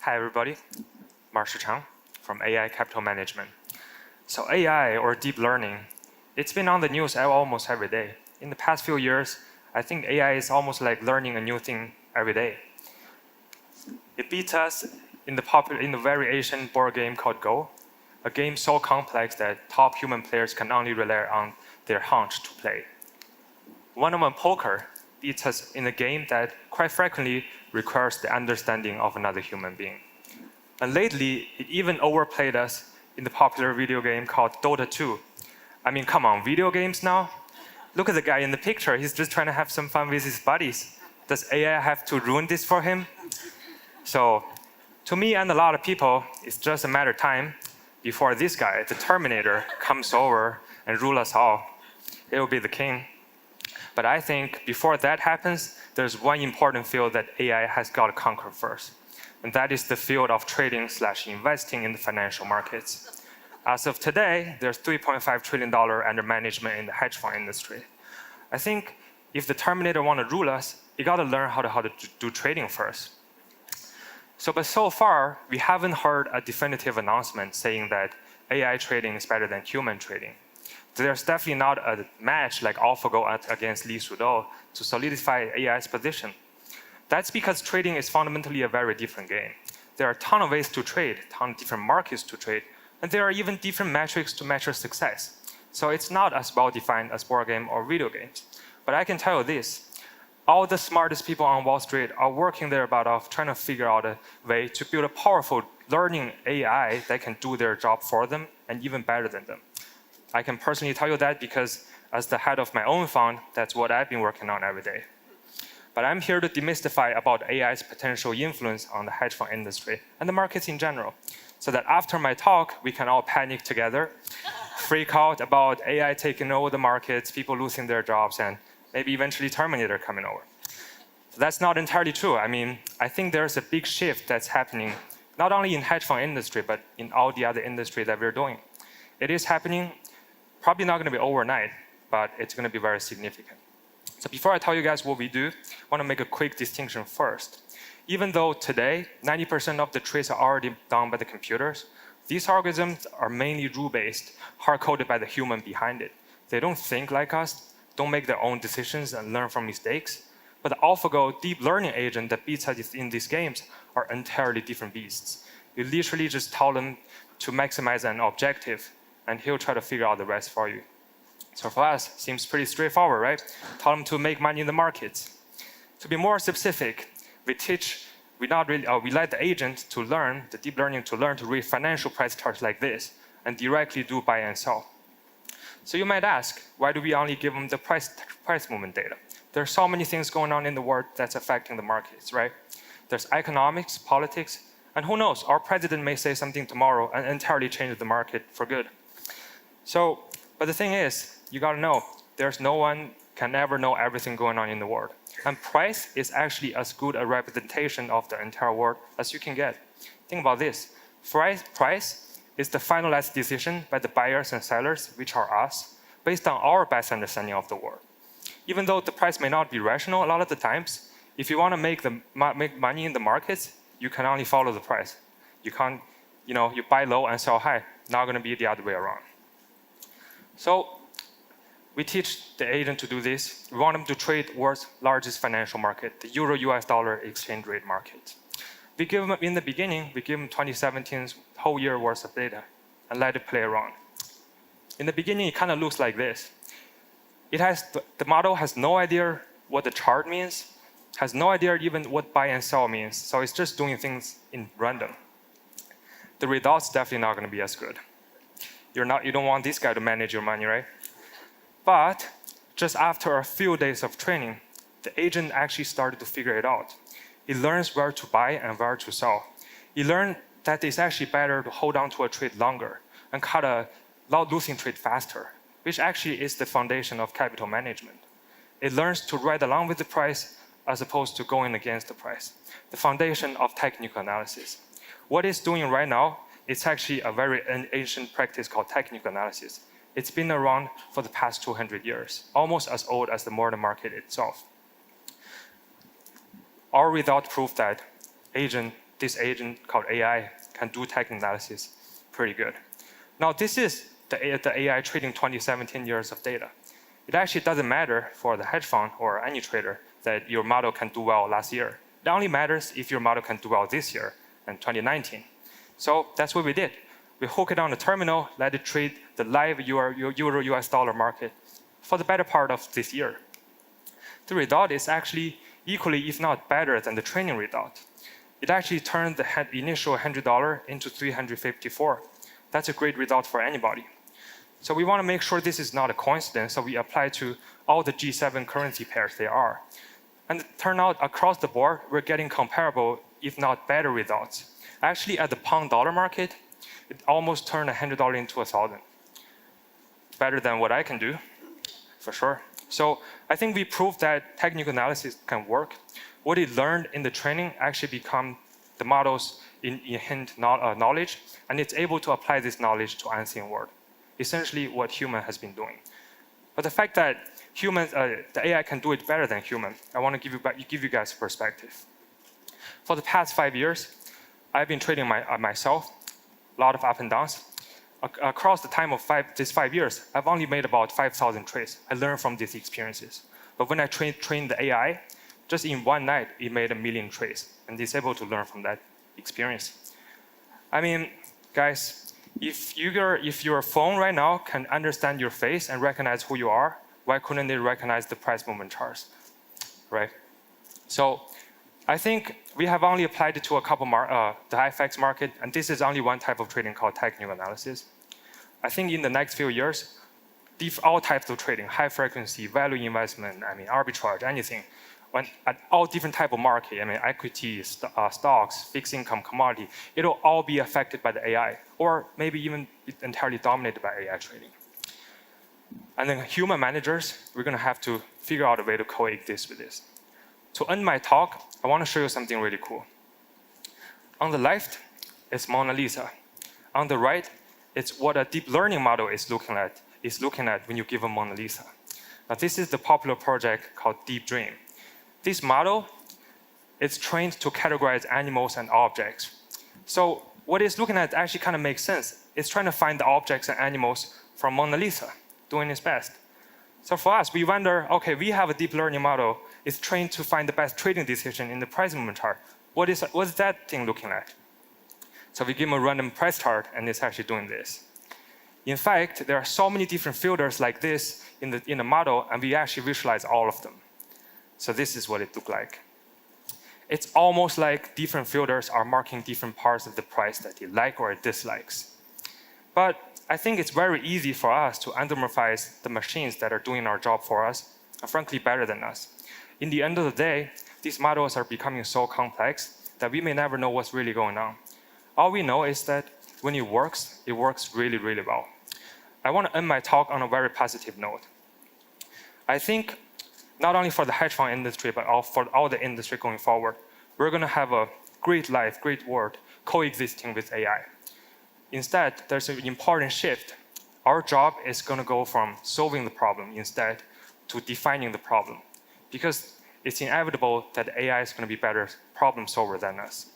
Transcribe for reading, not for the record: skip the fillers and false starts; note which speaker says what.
Speaker 1: Hi, everybody. Marshall Chang from AI Capital Management. So AI, or deep learning, it's been on the news almost every day. In the past few years, I think AI is almost like learning a new thing every day. It beats us in the very Asian board game called Go, a game so complex that top human players can only rely on their hunch to play. One-on-one poker beats us in a game that quite frequently requires the understanding of another human being. And lately, it even overplayed us in the popular video game called Dota 2. I mean, come on, video games now? Look at the guy in the picture. He's just trying to have some fun with his buddies. Does AI have to ruin this for him? So, to me and a lot of people, it's just a matter of time before this guy, the Terminator, comes over and rules us all. It will be the king. But I think before that happens, there's one important field that AI has got to conquer first. And that is the field of trading/investing in the financial markets. As of today, there's $3.5 trillion under management in the hedge fund industry. I think if the Terminator want to rule us, you got to learn how to do trading first. But so far, we haven't heard a definitive announcement saying that AI trading is better than human trading. There's definitely not a match like AlphaGo against Lee Sedol to solidify AI's position. That's because trading is fundamentally a very different game. There are a ton of ways to trade, a ton of different markets to trade, and there are even different metrics to measure success. So it's not as well defined as board game or video games. But I can tell you this, all the smartest people on Wall Street are working their butt off trying to figure out a way to build a powerful learning AI that can do their job for them and even better than them. I can personally tell you that because as the head of my own fund, that's what I've been working on every day. But I'm here to demystify about AI's potential influence on the hedge fund industry and the markets in general, so that after my talk, we can all panic together, freak out about AI taking over the markets, people losing their jobs, and maybe eventually Terminator coming over. That's not entirely true. I mean, I think there's a big shift that's happening, not only in hedge fund industry, but in all the other industry that we're doing. It is happening, probably not going to be overnight, but it's going to be very significant. So before I tell you guys what we do, I want to make a quick distinction first. Even though today, 90% of the trades are already done by the computers, these algorithms are mainly rule-based, hard-coded by the human behind it. They don't think like us, don't make their own decisions and learn from mistakes. But the AlphaGo deep learning agent that beats us in these games are entirely different beasts. You literally just tell them to maximize an objective, and he'll try to figure out the rest for you. So for us, seems pretty straightforward, right? Tell them to make money in the markets. To be more specific, we let the agent to learn, the deep learning to learn to read financial price charts like this and directly do buy and sell. So you might ask, why do we only give them the price movement data? There are so many things going on in the world that's affecting the markets, right? There's economics, politics, and who knows, our president may say something tomorrow and entirely change the market for good. But the thing is, you gotta know, there's no one can ever know everything going on in the world. And price is actually as good a representation of the entire world as you can get. Think about this. Price is the finalized decision by the buyers and sellers, which are us, based on our best understanding of the world. Even though the price may not be rational a lot of the times, if you want to make money in the markets, you can only follow the price. You can't, you buy low and sell high. Not going to be the other way around. So we teach the agent to do this. We want them to trade the world's largest financial market, the Euro-US dollar exchange rate market. We give them, in the beginning, we give them 2017's whole year worth of data and let it play around. In the beginning, it kind of looks like this. The model has no idea what the chart means, has no idea even what buy and sell means, so it's just doing things in random. The results definitely not going to be as good. You don't want this guy to manage your money, right? But just after a few days of training, the agent actually started to figure it out. He learns where to buy and where to sell. He learned that it's actually better to hold on to a trade longer and cut a losing trade faster, which actually is the foundation of capital management. It learns to ride along with the price as opposed to going against the price, the foundation of technical analysis. What it's doing right now, it's actually a very ancient practice called technical analysis. It's been around for the past 200 years, almost as old as the modern market itself. Our result proved that agent this agent called AI can do technical analysis pretty good. Now, this is the AI trading 2017 years of data. It actually doesn't matter for the hedge fund or any trader that your model can do well last year. It only matters if your model can do well this year and 2019. So that's what we did. We hook it on the terminal, let it trade the live Euro US dollar market for the better part of this year. The result is actually equally, if not better, than the training result. It actually turned the initial $100 into $354. That's a great result for anybody. So we want to make sure this is not a coincidence, so we apply to all the G7 currency pairs there are. And it turned out across the board, we're getting comparable, if not better results. Actually, at the pound-dollar market, it almost turned $100 into $1,000. Better than what I can do, for sure. So I think we proved that technical analysis can work. What it learned in the training actually become the model's inherent knowledge, and it's able to apply this knowledge to unseen world. Essentially what human has been doing. But the fact that humans, the AI can do it better than human, I want to give you guys perspective. For the past 5 years, I've been trading myself, a lot of up and downs. Across the time of these 5 years, I've only made about 5,000 trades. I learned from these experiences. But when I trained the AI, just in one night, it made 1 million trades, and it's able to learn from that experience. I mean, guys, if your phone right now can understand your face and recognize who you are, why couldn't it recognize the price movement charts, right? So I think we have only applied it to a couple the FX market, and this is only one type of trading called technical analysis. I think in the next few years, all types of trading, high frequency, value investment, I mean arbitrage, anything, at all different type of market, I mean equity, stocks, fixed income, commodity, it'll all be affected by the AI, or maybe even entirely dominated by AI trading. And then human managers, we're going to have to figure out a way to coexist with this. To end my talk, I want to show you something really cool. On the left, it's Mona Lisa. On the right, it's what a deep learning model is looking at when you give a Mona Lisa. Now, this is the popular project called Deep Dream. This model is trained to categorize animals and objects. So what it's looking at actually kind of makes sense. It's trying to find the objects and animals from Mona Lisa, doing its best. So for us, we wonder, okay, we have a deep learning model. It's trained to find the best trading decision in the price movement chart. What's that thing looking like? So we give them a random price chart, and it's actually doing this. In fact, there are so many different filters like this in the model, and we actually visualize all of them. So this is what it looked like. It's almost like different filters are marking different parts of the price that it likes or it dislikes. But I think it's very easy for us to anthropomorphize the machines that are doing our job for us, and frankly better than us. In the end of the day, these models are becoming so complex that we may never know what's really going on. All we know is that when it works really, really well. I want to end my talk on a very positive note. I think not only for the hedge fund industry, but for all the industry going forward, we're going to have a great life, great world coexisting with AI. Instead, there's an important shift. Our job is going to go from solving the problem instead to defining the problem, because it's inevitable that AI is going to be better problem solver than us.